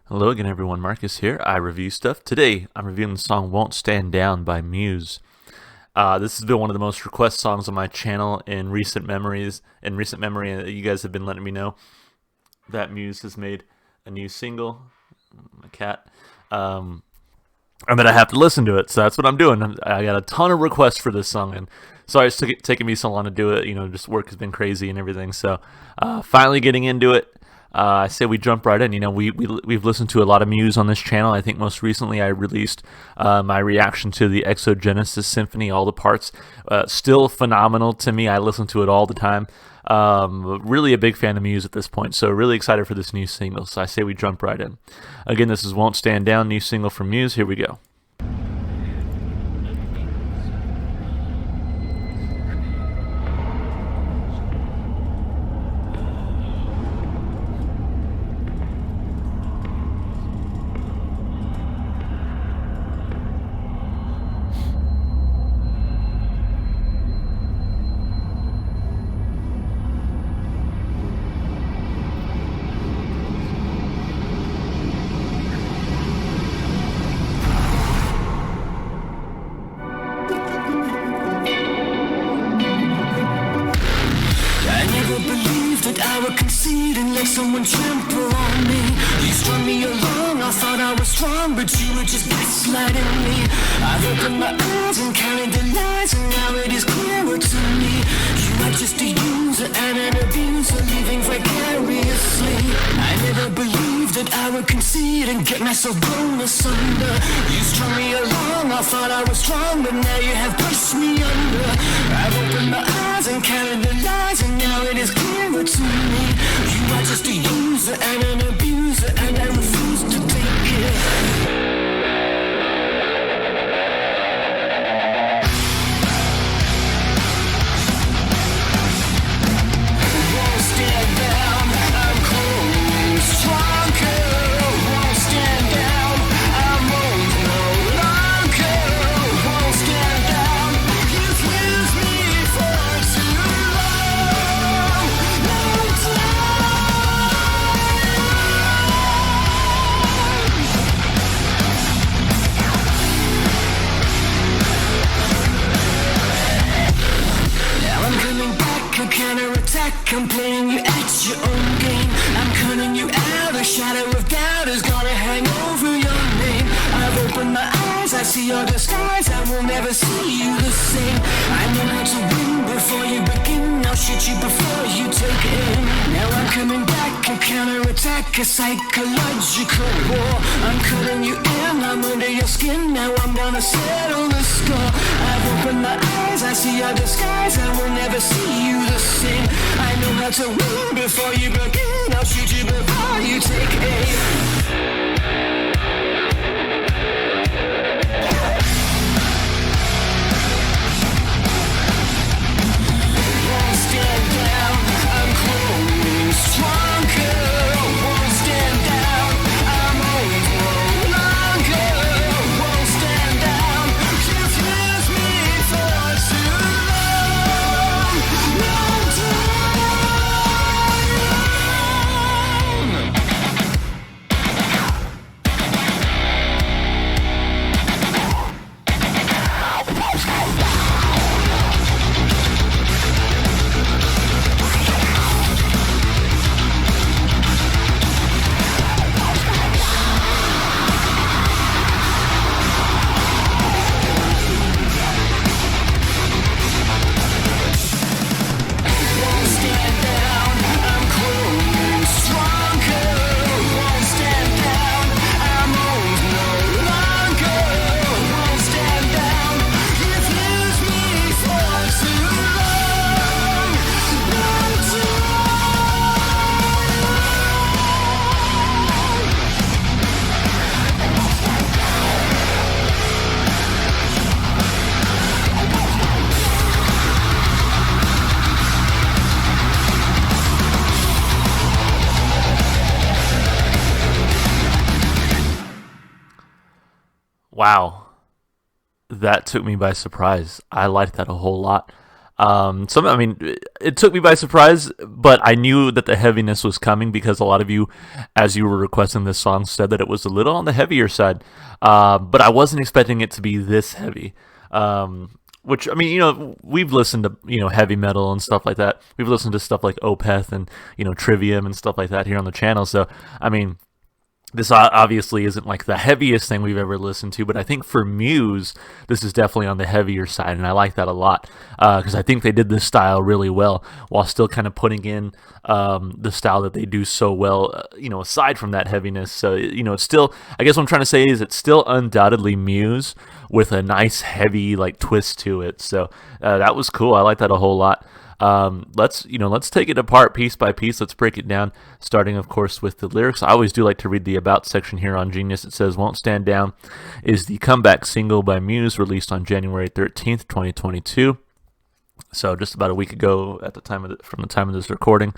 Hello again, everyone. Marcus here. I review stuff. Today, I'm reviewing the song "Won't Stand Down" by Muse. This has been one of the most request songs on my channel in recent memories. In recent memory, you guys have been letting me know that Muse has made a new single. My cat. And then I have to listen to it, so that's what I'm doing. I got a ton of requests for this song, and sorry it's taking me so long to do it. Just work has been crazy and everything. So, finally getting into it. I say we jump right in. We've listened to a lot of Muse on this channel. I think most recently I released my reaction to the Exogenesis Symphony, all the parts. Still phenomenal to me. I listen to it all the time. Really a big fan of Muse at this point, so really excited for this new single. So I say we jump right in. Again, this is "Won't Stand Down," new single from Muse. Here we go. I would concede and let someone trample on me. You strung me along, I thought I was strong, but you were just gaslighting me. I've opened my eyes and counted the lies, and now it is clearer to me. You are just a user and an abuser, living vicariously. I never believed that I would concede and get myself blown asunder. You strung me along, I thought I was strong, but now you have pushed me under. I've opened my eyes and counted the lies, and now it is clearer to me. You are just a user and an abuser, and I refuse to take it. I'm playing you at your own game. I'm cutting you out. A shadow of doubt is gonna hang over your name. I've opened my eyes, I see your disguise. I will never see you the same. I know how to win before you begin. I'll shoot you before you take aim. Now I'm coming back, a counterattack, a psychological war. I'm cutting you in, I'm under your skin. Now I'm gonna settle the score. I've opened my eyes, I see your disguise. I will never see you the same. I know how to win before you begin. I'll shoot you before you take aim. Won't stand down, I'm growing stronger. Won't stand down, I'm old no longer. Won't stand down, you've left me for too long. No Wow, that took me by surprise. I liked that a whole lot. I mean, it took me by surprise, but I knew that the heaviness was coming because a lot of you, as you were requesting this song, said that it was a little on the heavier side. But I wasn't expecting it to be this heavy. Which, I mean, we've listened to, heavy metal and stuff like that. We've listened to stuff like Opeth and, Trivium and stuff like that here on the channel. So, I mean, this obviously isn't like the heaviest thing we've ever listened to, but I think for Muse, this is definitely on the heavier side, and I like that a lot because I think they did this style really well while still kind of putting in the style that they do so well, aside from that heaviness. So, it's still, I guess what I'm trying to say is it's still undoubtedly Muse with a nice heavy like twist to it. So that was cool. I like that a whole lot. Let's take it apart piece by piece. Let's break it down, starting, of course, with the lyrics. I always do like to read the About section here on Genius. It says, Won't Stand Down is the comeback single by Muse, released on January 13th, 2022. So just about a week ago from the time of this recording.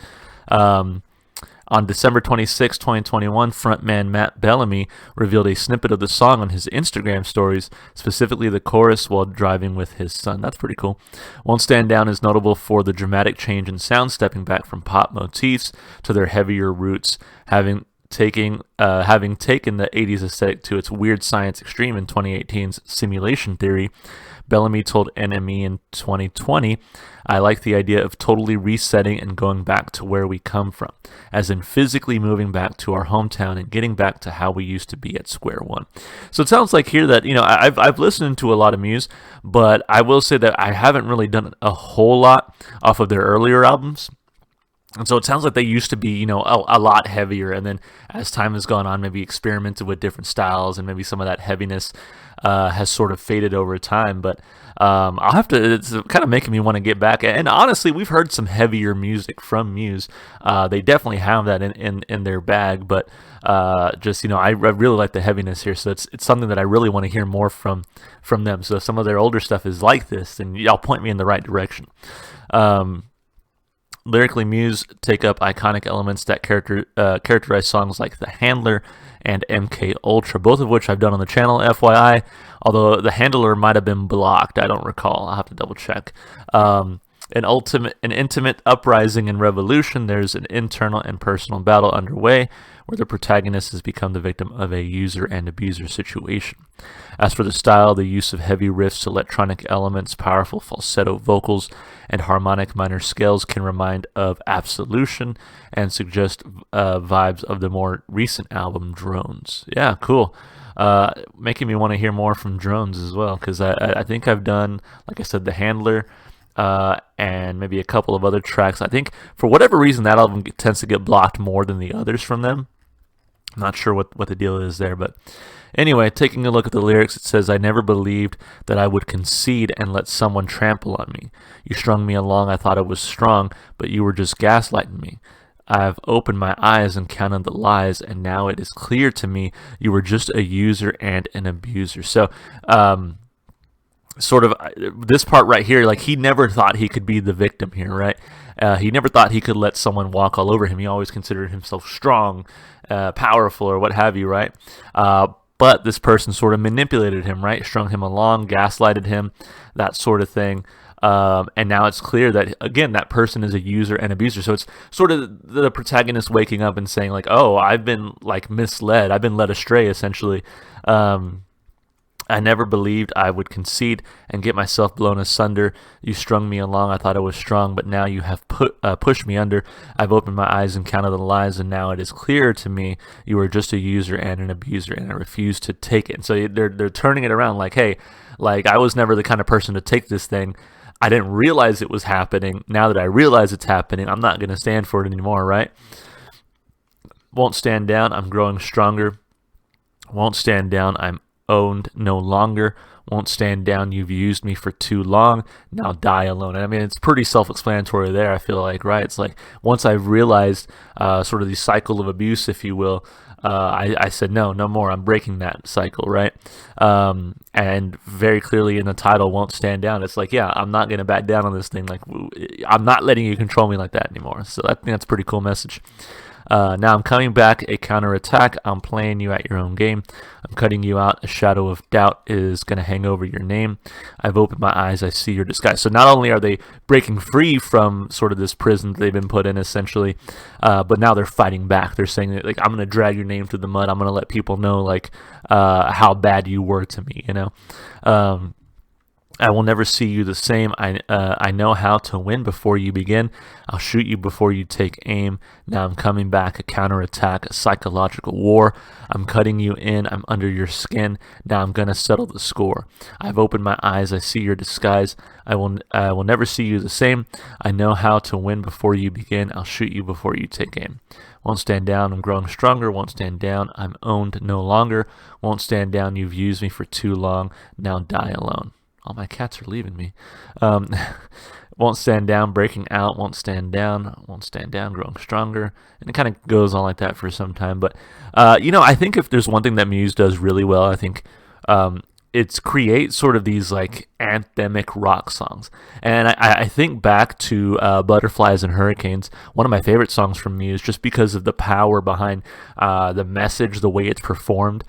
On December 26, 2021, frontman Matt Bellamy revealed a snippet of the song on his Instagram stories, specifically the chorus while driving with his son. That's pretty cool. Won't Stand Down is notable for the dramatic change in sound, stepping back from pop motifs to their heavier roots, having taken the 80s aesthetic to its weird science extreme in 2018's Simulation Theory. Bellamy told NME in 2020, I like the idea of totally resetting and going back to where we come from, as in physically moving back to our hometown and getting back to how we used to be at square one. So it sounds like here that, I've listened to a lot of Muse, but I will say that I haven't really done a whole lot off of their earlier albums. And so it sounds like they used to be, a lot heavier. And then as time has gone on, maybe experimented with different styles and maybe some of that heaviness has sort of faded over time. But I'll have to, it's kind of making me want to get back. And honestly, we've heard some heavier music from Muse. They definitely have that in their bag. But I really like the heaviness here. So it's something that I really want to hear more from them. So if some of their older stuff is like this, then y'all point me in the right direction. Lyrically, Muse take up iconic elements that characterize songs like The Handler and MK Ultra, both of which I've done on the channel, FYI, although The Handler might have been blocked. I don't recall. I'll have to double check. An intimate uprising and revolution, there's an internal and personal battle underway where the protagonist has become the victim of a user and abuser situation. As for the style, the use of heavy riffs, electronic elements, powerful falsetto vocals, and harmonic minor scales can remind of Absolution and suggest vibes of the more recent album, Drones. Yeah, cool. Making me want to hear more from Drones as well, because I think I've done, like I said, The Handler, and maybe a couple of other tracks. I think for whatever reason that album tends to get blocked more than the others from them. I'm not sure what the deal is there, but anyway, taking a look at the lyrics, it says, I never believed that I would concede and let someone trample on me. You strung me along, I thought I was strong, but you were just gaslighting me. I've opened my eyes and counted the lies, and now it is clear to me you were just a user and an abuser. So, sort of this part right here, like he never thought he could be the victim here, right? He never thought he could let someone walk all over him. He always considered himself strong, powerful, or what have you, right? But this person sort of manipulated him, right? Strung him along, gaslighted him, that sort of thing. And now it's clear that, again, that person is a user and abuser. So it's sort of the protagonist waking up and saying, like, oh, I've been, like, misled. I've been led astray, essentially. I never believed I would concede and get myself blown asunder. You strung me along. I thought I was strong, but now you have pushed me under. I've opened my eyes and counted the lies, and now it is clear to me you are just a user and an abuser, and I refuse to take it. And so they're turning it around like, hey, like I was never the kind of person to take this thing. I didn't realize it was happening. Now that I realize it's happening, I'm not going to stand for it anymore, right? Won't stand down. I'm growing stronger. Won't stand down. I'm owned no longer. Won't stand down. You've used me for too long. Now die alone. And I mean, it's pretty self-explanatory there, I feel like, right? It's like once I've realized sort of the cycle of abuse, if you will, I said, no more. I'm breaking that cycle, right? And very clearly in the title, Won't Stand Down, it's like, yeah, I'm not going to back down on this thing. Like, I'm not letting you control me like that anymore. So I think that's a pretty cool message. Now I'm coming back, a counterattack. I'm playing you at your own game. I'm cutting you out. A shadow of doubt is going to hang over your name. I've opened my eyes. I see your disguise. So not only are they breaking free from sort of this prison that they've been put in, essentially, but now they're fighting back. They're saying that, like, I'm going to drag your name through the mud. I'm going to let people know, like, how bad you were to me, you know. I will never see you the same. I know how to win before you begin. I'll shoot you before you take aim. Now I'm coming back, a counterattack, a psychological war. I'm cutting you in. I'm under your skin. Now I'm gonna settle the score. I've opened my eyes. I see your disguise. I will never see you the same. I know how to win before you begin. I'll shoot you before you take aim. Won't stand down, I'm growing stronger. Won't stand down, I'm owned no longer. Won't stand down, you've used me for too long. Now die alone. All my cats are leaving me. Won't stand down, breaking out. Won't stand down, growing stronger. And it kind of goes on like that for some time. But, I think if there's one thing that Muse does really well, I think it's create sort of these like anthemic rock songs. And I think back to Butterflies and Hurricanes, one of my favorite songs from Muse, just because of the power behind the message, the way it's performed.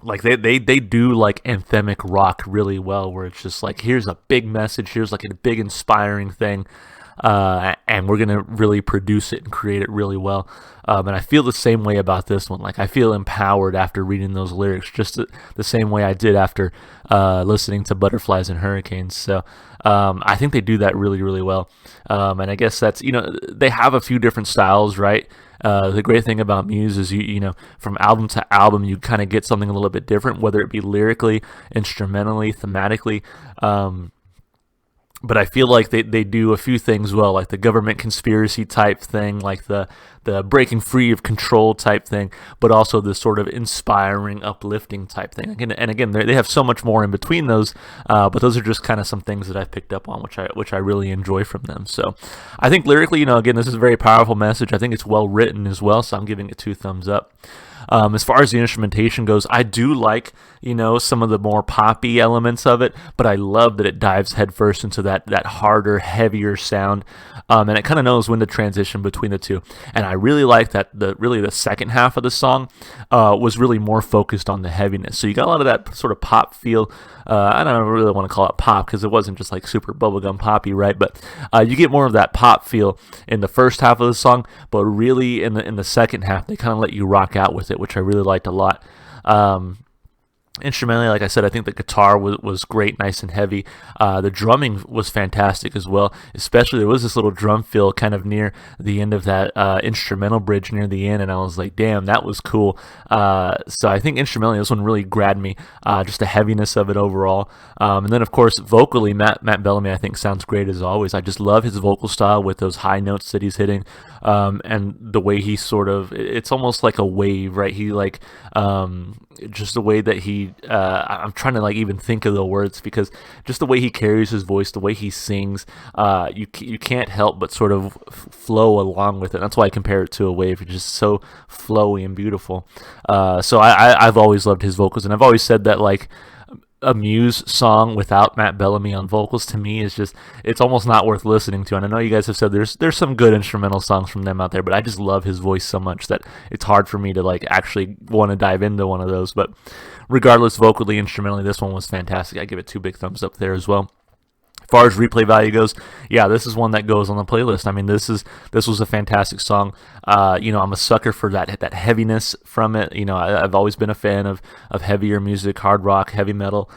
Like they do like anthemic rock really well, where it's just like, here's a big message, here's like a big inspiring thing, and we're gonna really produce it and create it really well. And I feel the same way about this one. Like I feel empowered after reading those lyrics, just the same way I did after listening to Butterflies and Hurricanes. So I think they do that really, really well. And I guess that's, they have a few different styles, right? The great thing about Muse is you from album to album you kind of get something a little bit different, whether it be lyrically, instrumentally, thematically. But I feel like they do a few things well, like the government conspiracy type thing, like the breaking free of control type thing, but also the sort of inspiring, uplifting type thing. And again, they have so much more in between those, but those are just kind of some things that I've picked up on, which I really enjoy from them. So I think lyrically, again, this is a very powerful message. I think it's well written as well, so I'm giving it 2 thumbs up. As far as the instrumentation goes, I do like, some of the more poppy elements of it, but I love that it dives headfirst into that harder, heavier sound, and it kind of knows when to transition between the two. And I really like that the second half of the song was really more focused on the heaviness. So you got a lot of that sort of pop feel. I don't really want to call it pop because it wasn't just like super bubblegum poppy, right? But you get more of that pop feel in the first half of the song, but really in the second half, they kind of let you rock out with it, which I really liked a lot. Instrumentally, like I said, I think the guitar was great, nice and heavy. The drumming was fantastic as well, especially there was this little drum fill kind of near the end of that instrumental bridge near the end, and I was like, damn, that was cool. So I think instrumentally this one really grabbed me, just the heaviness of it overall. And then, of course, vocally, Matt Bellamy, I think, sounds great as always. I just love his vocal style with those high notes that he's hitting, and the way he sort of, it's almost like a wave, right? He like, just the way that he, I'm trying to like even think of the words, because just the way he carries his voice, the way he sings, you can't help but sort of flow along with it. That's why I compare it to a wave. It's just so flowy and beautiful. So I've always loved his vocals, and I've always said that like a Muse song without Matt Bellamy on vocals, to me, is just, it's almost not worth listening to. And I know you guys have said there's some good instrumental songs from them out there, but I just love his voice so much that it's hard for me to like actually want to dive into one of those. But regardless, vocally, instrumentally, this one was fantastic. I give it 2 big thumbs up there as well. As far as replay value goes, yeah, this is one that goes on the playlist. I mean, this was a fantastic song. I'm a sucker for that heaviness from it. I've always been a fan of heavier music, hard rock, heavy metal.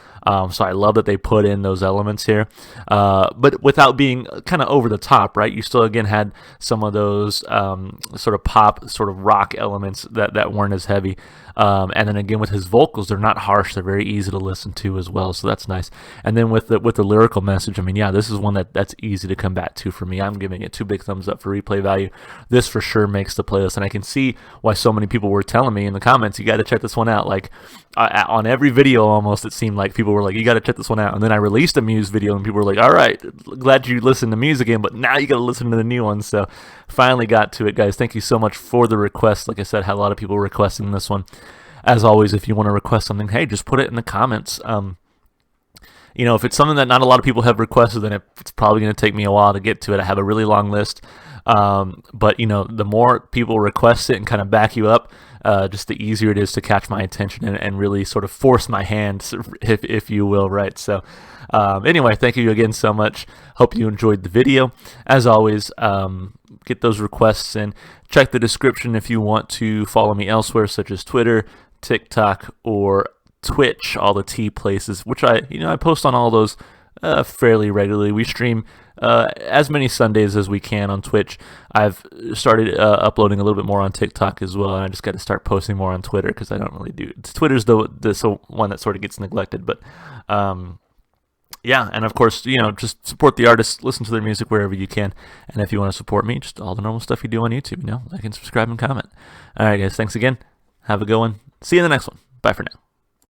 So I love that they put in those elements here, but without being kind of over the top, right? You still, again, had some of those sort of pop, sort of rock elements that weren't as heavy. And then again, with his vocals, they're not harsh. They're very easy to listen to as well. So that's nice. And then with the lyrical message, I mean, yeah, this is one that's easy to come back to for me. I'm giving it 2 big thumbs up for replay value. This for sure makes the playlist, and I can see why so many people were telling me in the comments, you got to check this one out. Like on every video, almost, it seemed like people were like, you got to check this one out. And then I released a Muse video, and people were like, all right, glad you listened to Muse again, but now you got to listen to the new one. So finally got to it, guys. Thank you so much for the request. Like I said, had a lot of people requesting this one. As always, if you want to request something, hey, just put it in the comments. if it's something that not a lot of people have requested, then it's probably going to take me a while to get to it. I have a really long list. But the more people request it and kind of back you up, just the easier it is to catch my attention and really sort of force my hand, if you will, right? So anyway, thank you again so much. Hope you enjoyed the video. As always, get those requests in. Check the description if you want to follow me elsewhere, such as Twitter, TikTok, or Twitch, all the T places, which I post on all those fairly regularly. We stream as many Sundays as we can on Twitch. I've started uploading a little bit more on TikTok as well, and I just got to start posting more on Twitter because I don't really do. Twitter's the one that sort of gets neglected, but yeah, and of course, just support the artists, listen to their music wherever you can, and if you want to support me, just all the normal stuff you do on YouTube, like and subscribe and comment. All right, guys, thanks again. Have a good one. See you in the next one. Bye for now.